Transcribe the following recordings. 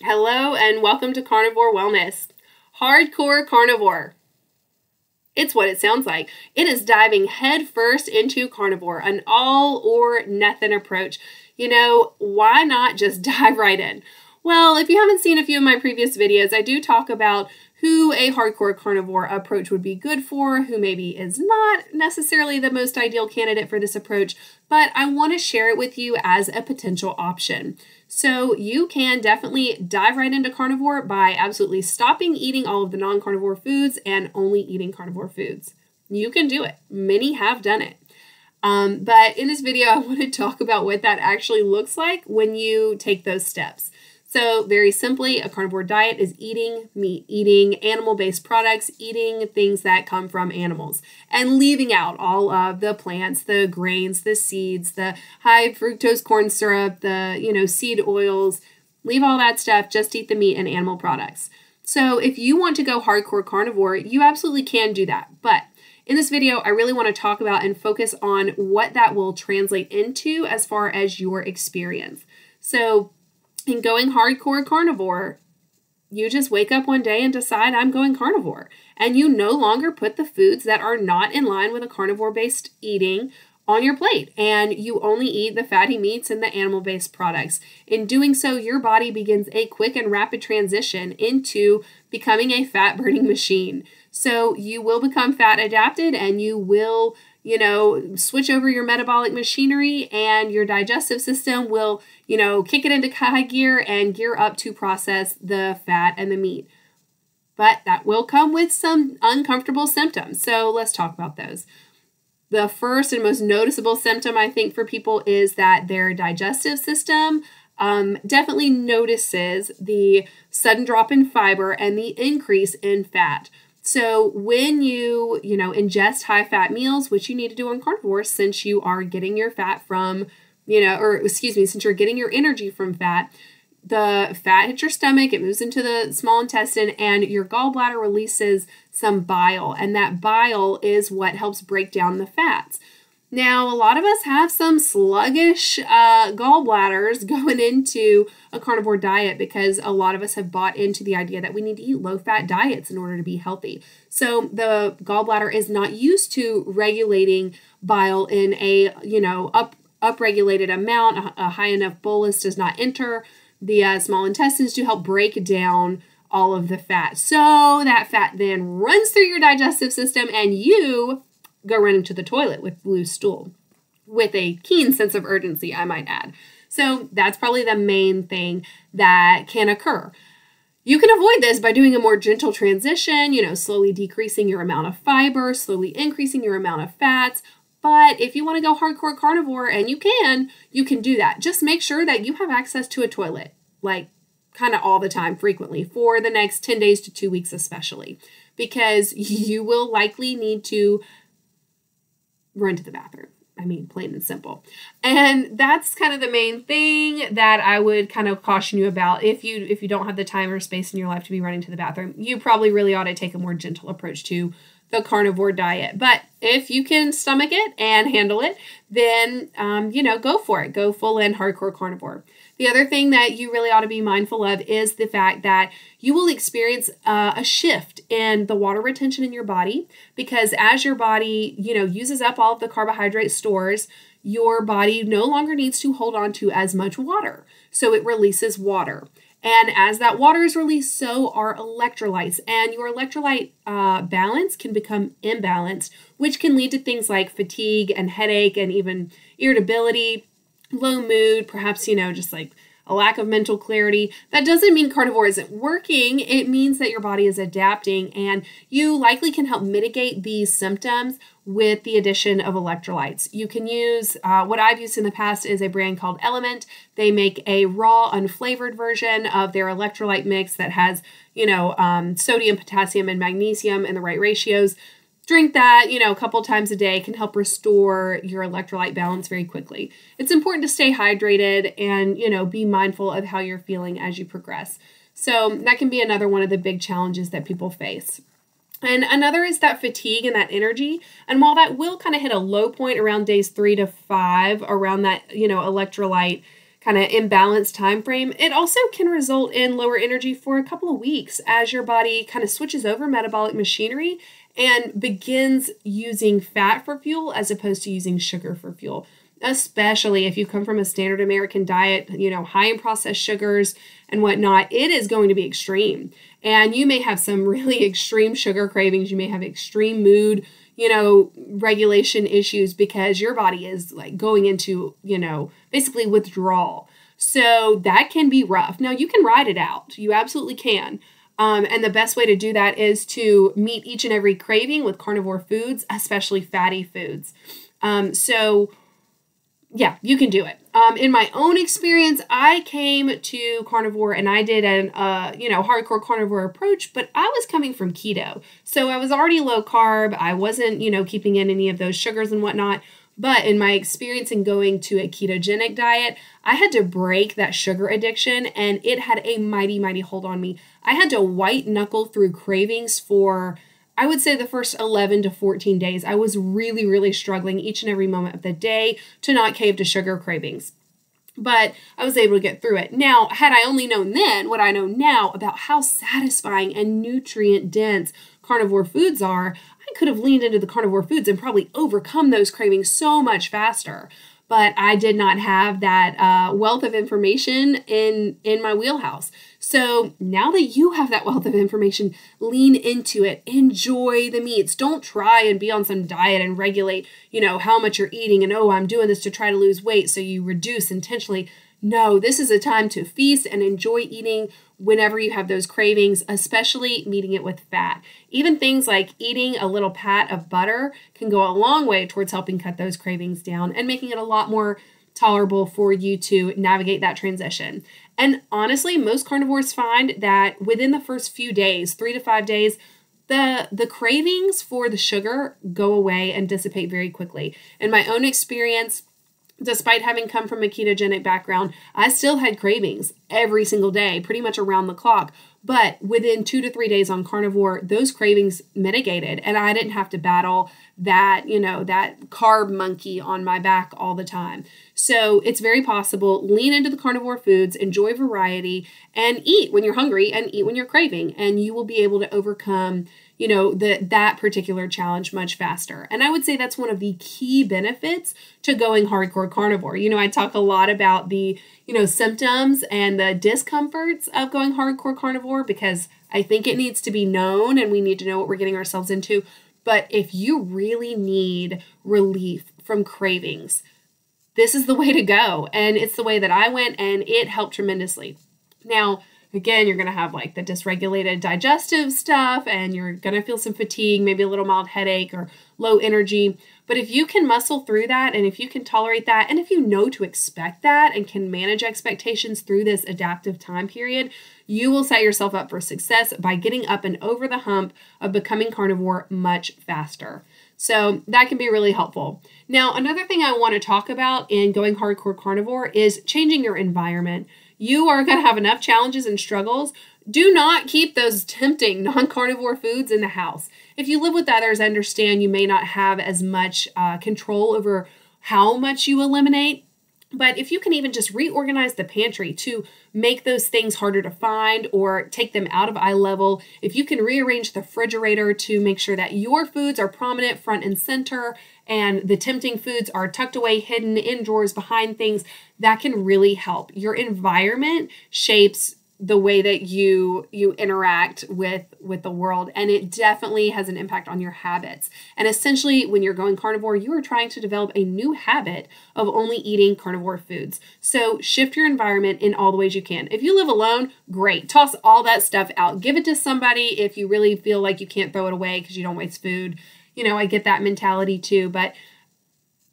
Hello and welcome to Carnivore Wellness. Hard Core Carnivore. It's what it sounds like. It is diving headfirst into carnivore, an all or nothing approach. Why not just dive right in? Well, if you haven't seen a few of my previous videos, I do talk about who a hardcore carnivore approach would be good for, who maybe is not necessarily the most ideal candidate for this approach, but I want to share it with you as a potential option. So you can definitely dive right into carnivore by absolutely stopping eating all of the non-carnivore foods and only eating carnivore foods. You can do it. Many have done it. But in this video, I want to talk about what that actually looks like when you take those steps. So very simply, a carnivore diet is eating meat, eating animal-based products, eating things that come from animals, and leaving out all of the plants, the grains, the seeds, the high fructose corn syrup, the, seed oils. Leave all that stuff, just eat the meat and animal products. So if you want to go hardcore carnivore, you absolutely can do that. But in this video, I really want to talk about and focus on what that will translate into as far as your experience. So in going hardcore carnivore, you just wake up one day and decide I'm going carnivore. And you no longer put the foods that are not in line with a carnivore-based eating on your plate. And you only eat the fatty meats and the animal-based products. In doing so, your body begins a quick and rapid transition into becoming a fat-burning machine. So you will become fat adapted and you will switch over your metabolic machinery, and your digestive system will, kick it into high gear and gear up to process the fat and the meat. But that will come with some uncomfortable symptoms. So let's talk about those. The first and most noticeable symptom, I think, for people is that their digestive system definitely notices the sudden drop in fiber and the increase in fat. So when you, ingest high-fat meals, which you need to do on carnivore since you are getting your fat from, since you're getting your energy from fat, the fat hits your stomach, it moves into the small intestine, and your gallbladder releases some bile, and that bile is what helps break down the fats. Now, a lot of us have some sluggish gallbladders going into a carnivore diet because a lot of us have bought into the idea that we need to eat low-fat diets in order to be healthy. So the gallbladder is not used to regulating bile in a, upregulated amount. A high enough bolus does not enter the small intestines to help break down all of the fat. So that fat then runs through your digestive system and you go running to the toilet with loose stool, with a keen sense of urgency, I might add. So that's probably the main thing that can occur. You can avoid this by doing a more gentle transition, slowly decreasing your amount of fiber, slowly increasing your amount of fats. But if you want to go hardcore carnivore, and you can do that. Just make sure that you have access to a toilet, like kind of all the time, frequently, for the next 10 days to 2 weeks especially, because you will likely need to run to the bathroom. I mean, plain and simple. And that's kind of the main thing that I would kind of caution you about. If you don't have the time or space in your life to be running to the bathroom, you probably really ought to take a more gentle approach to the carnivore diet. But if you can stomach it and handle it, then, go for it. Go full in hardcore carnivore. The other thing that you really ought to be mindful of is the fact that you will experience a shift in the water retention in your body, because as your body, uses up all of the carbohydrate stores, your body no longer needs to hold on to as much water. So it releases water. And as that water is released, so are electrolytes. And your electrolyte balance can become imbalanced, which can lead to things like fatigue and headache and even irritability, low mood, perhaps, just like a lack of mental clarity. That doesn't mean carnivore isn't working. It means that your body is adapting, and you likely can help mitigate these symptoms with the addition of electrolytes. You can use, what I've used in the past is a brand called Element. They make a raw, unflavored version of their electrolyte mix that has, sodium, potassium, and magnesium in the right ratios. Drink that, a couple times a day can help restore your electrolyte balance very quickly. It's important to stay hydrated and, be mindful of how you're feeling as you progress. So that can be another one of the big challenges that people face. And another is that fatigue and that energy. And while that will kind of hit a low point around days 3 to 5, around that, electrolyte kind of imbalanced time frame, it also can result in lower energy for a couple of weeks as your body kind of switches over metabolic machinery and begins using fat for fuel as opposed to using sugar for fuel. Especially if you come from a standard American diet, high in processed sugars and whatnot, it is going to be extreme. And you may have some really extreme sugar cravings. You may have extreme mood, regulation issues because your body is like going into, basically withdrawal. So that can be rough. Now you can ride it out. You absolutely can. And the best way to do that is to meet each and every craving with carnivore foods, especially fatty foods. Yeah, you can do it. In my own experience, I came to carnivore and I did an, hardcore carnivore approach, but I was coming from keto. So I was already low carb. I wasn't, keeping in any of those sugars and whatnot. But in my experience in going to a ketogenic diet, I had to break that sugar addiction and it had a mighty, mighty hold on me. I had to white knuckle through cravings for, I would say, the first 11 to 14 days. I was really, really struggling each and every moment of the day to not cave to sugar cravings. But I was able to get through it. Now, had I only known then what I know now about how satisfying and nutrient dense carnivore foods are, I could have leaned into the carnivore foods and probably overcome those cravings so much faster. But I did not have that wealth of information in my wheelhouse. So now that you have that wealth of information, lean into it. Enjoy the meats. Don't try and be on some diet and regulate, how much you're eating and, I'm doing this to try to lose weight, so you reduce intentionally. No, this is a time to feast and enjoy eating whenever you have those cravings, especially meeting it with fat. Even things like eating a little pat of butter can go a long way towards helping cut those cravings down and making it a lot more tolerable for you to navigate that transition. And honestly, most carnivores find that within the first few days, 3 to 5 days, the cravings for the sugar go away and dissipate very quickly. In my own experience, despite having come from a ketogenic background, I still had cravings every single day, pretty much around the clock. But within 2 to 3 days on carnivore, those cravings mitigated and I didn't have to battle that, that carb monkey on my back all the time. So it's very possible. Lean into the carnivore foods, enjoy variety, and eat when you're hungry and eat when you're craving. And you will be able to overcome that particular challenge much faster. And I would say that's one of the key benefits to going hardcore carnivore. I talk a lot about the, symptoms and the discomforts of going hardcore carnivore because I think it needs to be known and we need to know what we're getting ourselves into. But if you really need relief from cravings, this is the way to go. And it's the way that I went and it helped tremendously. Now, again, you're going to have like the dysregulated digestive stuff and you're going to feel some fatigue, maybe a little mild headache or low energy. But if you can muscle through that and if you can tolerate that and if you know to expect that and can manage expectations through this adaptive time period, you will set yourself up for success by getting up and over the hump of becoming carnivore much faster. So that can be really helpful. Now, another thing I want to talk about in going hardcore carnivore is changing your environment. You are going to have enough challenges and struggles. Do not keep those tempting non-carnivore foods in the house. If you live with others, I understand you may not have as much control over how much you eliminate. But if you can even just reorganize the pantry to make those things harder to find or take them out of eye level, if you can rearrange the refrigerator to make sure that your foods are prominent front and center and the tempting foods are tucked away, hidden in drawers behind things, that can really help. Your environment shapes the way that you interact with the world, and it definitely has an impact on your habits. And essentially, when you're going carnivore, you are trying to develop a new habit of only eating carnivore foods. So shift your environment in all the ways you can. If you live alone, great. Toss all that stuff out. Give it to somebody if you really feel like you can't throw it away because you don't waste food. I get that mentality too, but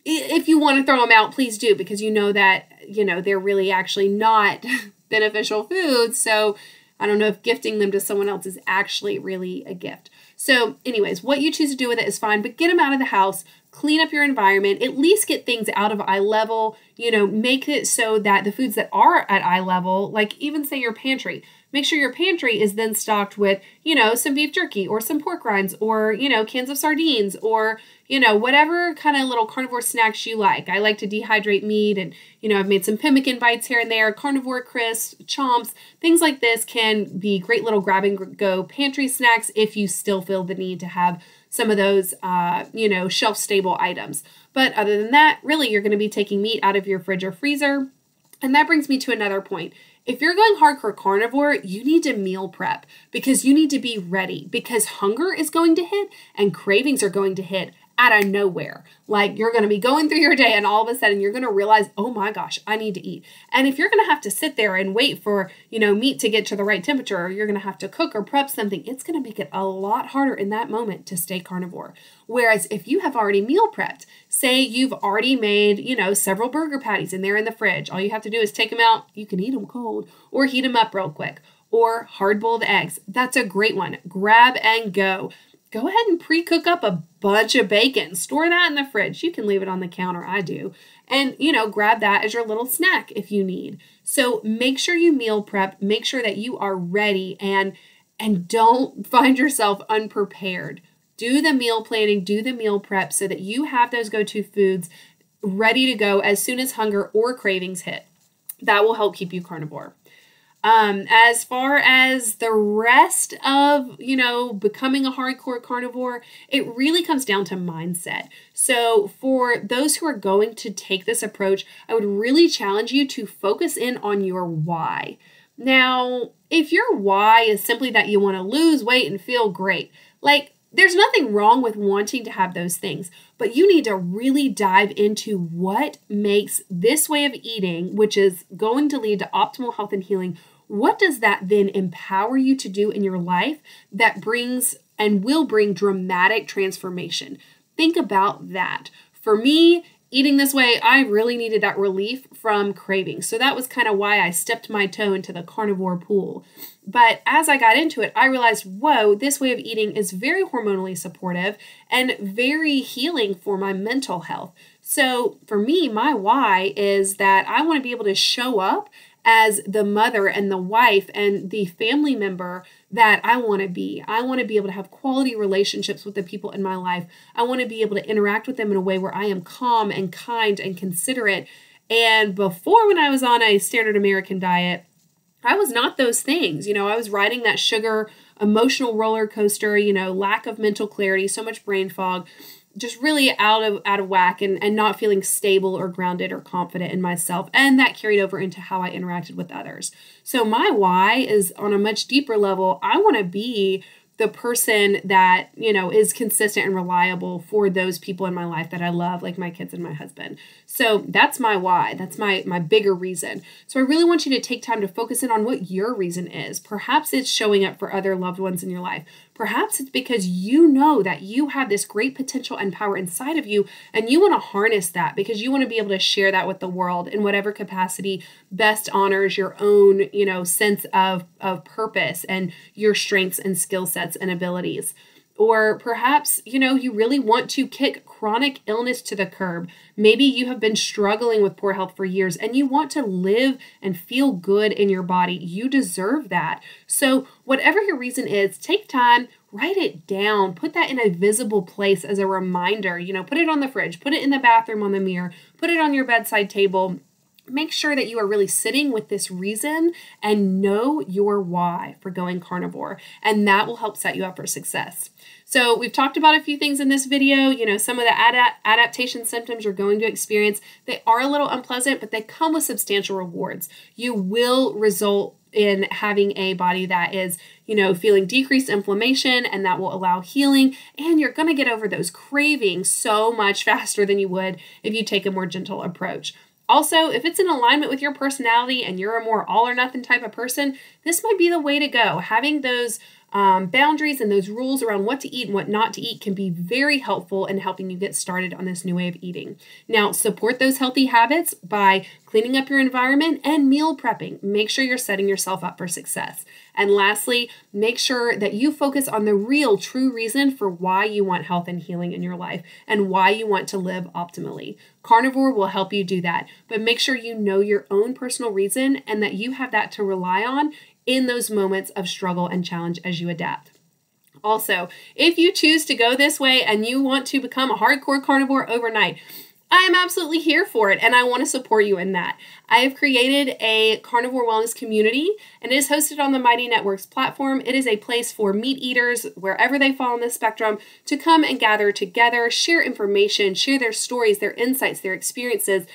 if you want to throw them out, please do, because that, they're really actually not beneficial foods. So I don't know if gifting them to someone else is actually really a gift. So anyways, what you choose to do with it is fine, but get them out of the house, clean up your environment, at least get things out of eye level, make it so that the foods that are at eye level, like even say your pantry, make sure your pantry is then stocked with, some beef jerky or some pork rinds or, cans of sardines or, whatever kind of little carnivore snacks you like. I like to dehydrate meat and, I've made some pemmican bites here and there, carnivore crisps, chomps, things like this can be great little grab and go pantry snacks if you still feel the need to have some of those, shelf stable items. But other than that, really, you're going to be taking meat out of your fridge or freezer. And that brings me to another point. If you're going hardcore carnivore, you need to meal prep because you need to be ready because hunger is going to hit and cravings are going to hit out of nowhere. Like you're going to be going through your day and all of a sudden you're going to realize, oh my gosh, I need to eat. And if you're going to have to sit there and wait for, meat to get to the right temperature, or you're going to have to cook or prep something, it's going to make it a lot harder in that moment to stay carnivore. Whereas if you have already meal prepped, say you've already made, several burger patties and they're in the fridge. All you have to do is take them out. You can eat them cold or heat them up real quick. Or hard-boiled eggs. That's a great one. Grab and go. Go ahead and pre-cook up a bunch of bacon. Store that in the fridge. You can leave it on the counter. I do. And, grab that as your little snack if you need. So make sure you meal prep. Make sure that you are ready and don't find yourself unprepared. Do the meal planning, do the meal prep so that you have those go-to foods ready to go as soon as hunger or cravings hit. That will help keep you carnivore. As far as the rest of, becoming a hardcore carnivore, it really comes down to mindset. So for those who are going to take this approach, I would really challenge you to focus in on your why. Now, if your why is simply that you want to lose weight and feel great, there's nothing wrong with wanting to have those things, but you need to really dive into what makes this way of eating, which is going to lead to optimal health and healing. What does that then empower you to do in your life that brings and will bring dramatic transformation? Think about that. For me, eating this way, I really needed that relief from craving. So that was kind of why I stepped my toe into the carnivore pool. But as I got into it, I realized, whoa, this way of eating is very hormonally supportive and very healing for my mental health. So for me, my why is that I want to be able to show up as the mother and the wife and the family member that I want to be. I want to be able to have quality relationships with the people in my life. I want to be able to interact with them in a way where I am calm and kind and considerate. And before, when I was on a standard American diet, I was not those things. I was riding that sugar emotional roller coaster, lack of mental clarity, so much brain fog, just really out of whack and not feeling stable or grounded or confident in myself. And that carried over into how I interacted with others. So my why is on a much deeper level. I want to be the person that, is consistent and reliable for those people in my life that I love, like my kids and my husband. So that's my why. That's my bigger reason. So I really want you to take time to focus in on what your reason is. Perhaps it's showing up for other loved ones in your life. Perhaps it's because you know that you have this great potential and power inside of you, and you want to harness that because you want to be able to share that with the world in whatever capacity best honors your own, sense of purpose and your strengths and skill sets and abilities. Or perhaps, you really want to kick chronic illness to the curb. Maybe you have been struggling with poor health for years and you want to live and feel good in your body. You deserve that. So whatever your reason is, take time, write it down, put that in a visible place as a reminder, put it on the fridge, put it in the bathroom on the mirror, put it on your bedside table. Make sure that you are really sitting with this reason and know your why for going carnivore, and that will help set you up for success. So we've talked about a few things in this video. Some of the adaptation symptoms you're going to experience, they are a little unpleasant, but they come with substantial rewards. You will result in having a body that is, feeling decreased inflammation, and that will allow healing, and you're going to get over those cravings so much faster than you would if you take a more gentle approach. Also, if it's in alignment with your personality and you're a more all or nothing type of person, this might be the way to go. Having those boundaries and those rules around what to eat and what not to eat can be very helpful in helping you get started on this new way of eating. Now, support those healthy habits by cleaning up your environment and meal prepping. Make sure you're setting yourself up for success. And lastly, make sure that you focus on the real, true reason for why you want health and healing in your life and why you want to live optimally. Carnivore will help you do that, but make sure you know your own personal reason and that you have that to rely on in those moments of struggle and challenge as you adapt. Also, if you choose to go this way and you want to become a hardcore carnivore overnight, I am absolutely here for it, and I want to support you in that. I have created a Carnivore Wellness Community, and it is hosted on the Mighty Networks platform. It is a place for meat eaters, wherever they fall on the spectrum, to come and gather together, share information, share their stories, their insights, their experiences,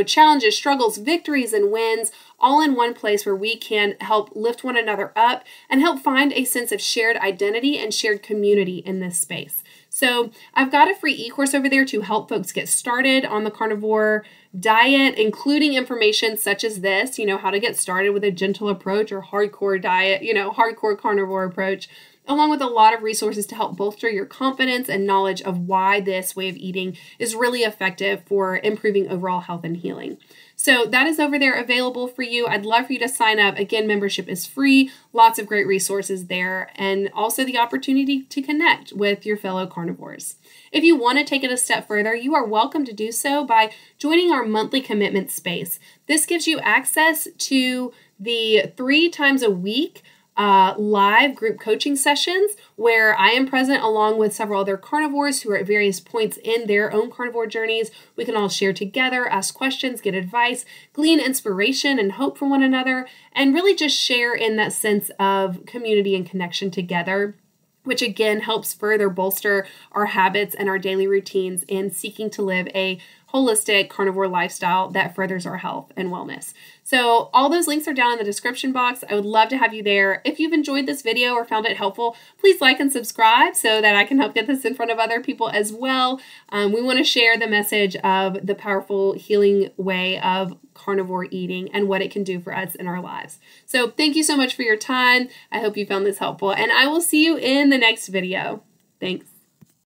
challenges, struggles, victories, and wins, all in one place where we can help lift one another up and help find a sense of shared identity and shared community in this space. So I've got a free e-course over there to help folks get started on the carnivore diet, including information such as this, how to get started with a gentle approach or hardcore diet, hardcore carnivore approach, along with a lot of resources to help bolster your confidence and knowledge of why this way of eating is really effective for improving overall health and healing. So that is over there available for you. I'd love for you to sign up. Again, membership is free, lots of great resources there, and also the opportunity to connect with your fellow carnivores. If you want to take it a step further, you are welcome to do so by joining our monthly commitment space. This gives you access to the 3 times a week live group coaching sessions where I am present along with several other carnivores who are at various points in their own carnivore journeys. We can all share together, ask questions, get advice, glean inspiration and hope from one another, and really just share in that sense of community and connection together, which again helps further bolster our habits and our daily routines in seeking to live a holistic carnivore lifestyle that furthers our health and wellness. So all those links are down in the description box. I would love to have you there. If you've enjoyed this video or found it helpful, please like and subscribe so that I can help get this in front of other people as well. We want to share the message of the powerful healing way of carnivore eating and what it can do for us in our lives. So thank you so much for your time. I hope you found this helpful, and I will see you in the next video. Thanks.